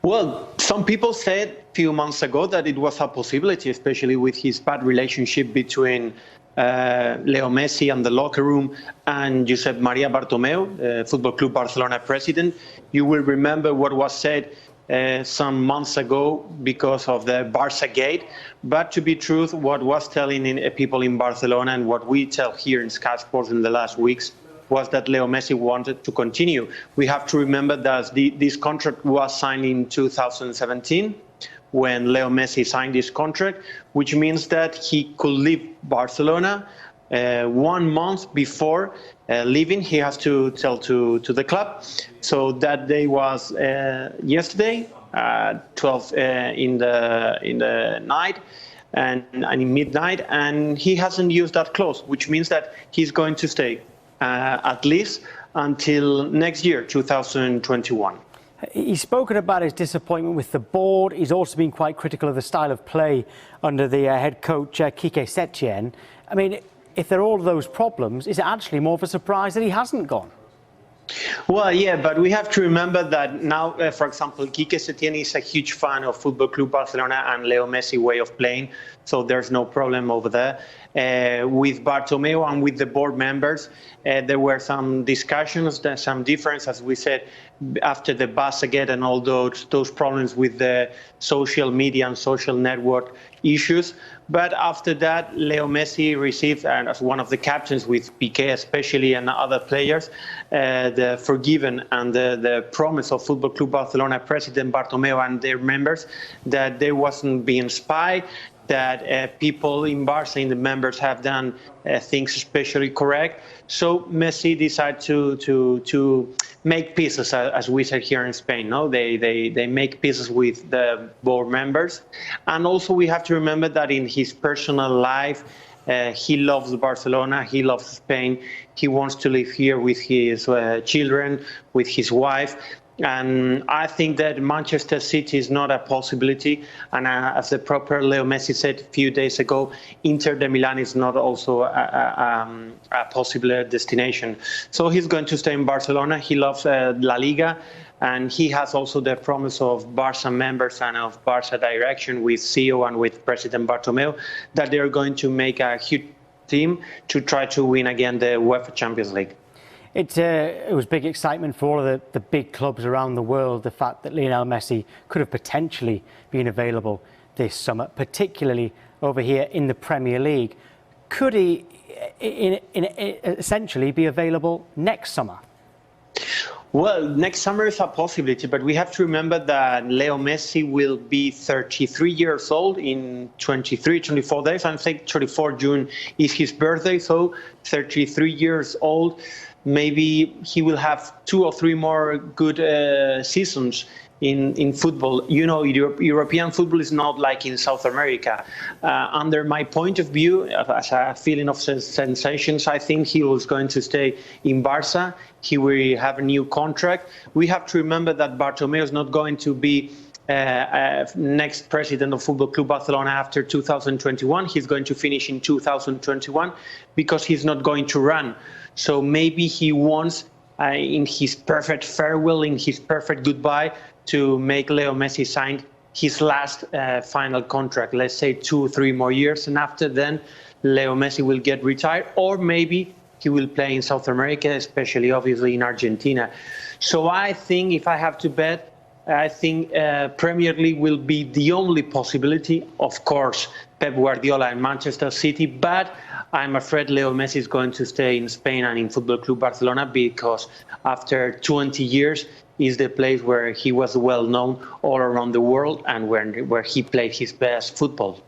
Well, some people said a few months ago that it was a possibility, especially with his bad relationship between Leo Messi and the locker room and Josep Maria Bartomeu, Football Club Barcelona president. You will remember what was said some months ago because of the Barca gate. But to be truth, what was telling people in Barcelona and what we tell here in Sky Sports in the last weeks was that Leo Messi wanted to continue. We have to remember that this contract was signed in 2017 when Leo Messi signed this contract, which means that he could leave Barcelona 1 month before leaving. He has to tell to the club. So that day was yesterday, 12 in the night. And in midnight, and he hasn't used that clause, which means that he's going to stay at least until next year, 2021. He's spoken about his disappointment with the board. He's also been quite critical of the style of play under the head coach, Quique Setien. I mean, if there are all those problems, is it actually more of a surprise that he hasn't gone? Well, yeah, but we have to remember that now, for example, Quique Setien is a huge fan of Football Club Barcelona and Leo Messi way of playing, so there's no problem over there. With Bartomeu and with the board members, there were some discussions, some difference, as we said, after the Barca-gate and all those problems with the social media and social network issues. But after that, Leo Messi received, as one of the captains with Piqué especially and other players, the forgiven and the promise of Football Club Barcelona President Bartomeu and their members that they wasn't being spied, that people in Barca, in the members, have done things especially correct. So Messi decided to make pieces, as we said here in Spain. No, they make pieces with the board members, and also we have to remember that in his personal life, he loves Barcelona, he loves Spain, he wants to live here with his children, with his wife. And I think that Manchester City is not a possibility. And as the proper Leo Messi said a few days ago, Inter de Milan is not also a possible destination. So he's going to stay in Barcelona. He loves La Liga. And he has also the promise of Barca members and of Barca direction with CEO and with President Bartomeu that they're going to make a huge team to try to win again the UEFA Champions League. It was big excitement for all of the big clubs around the world, the fact that Lionel Messi could have potentially been available this summer, particularly over here in the Premier League. Could he essentially be available next summer? Well, next summer is a possibility, but we have to remember that Leo Messi will be 33 years old in 24 days. I think 24 June is his birthday, so 33 years old. Maybe he will have 2 or 3 more good seasons in football. You know, European football is not like in South America. Under my point of view, as a feeling of sensations, I think he was going to stay in Barca. He will have a new contract. We have to remember that Bartomeu is not going to be next president of Football Club Barcelona after 2021. He's going to finish in 2021 because he's not going to run. So maybe he wants, in his perfect farewell, in his perfect goodbye, to make Leo Messi sign his last final contract, let's say 2 or 3 more years. And after then, Leo Messi will get retired, or maybe he will play in South America, especially obviously in Argentina. So I think if I have to bet, I think Premier League will be the only possibility. Of course, Pep Guardiola and Manchester City, but I'm afraid Leo Messi is going to stay in Spain and in Football Club Barcelona because after 20 years is the place where he was well known all around the world and where he played his best football.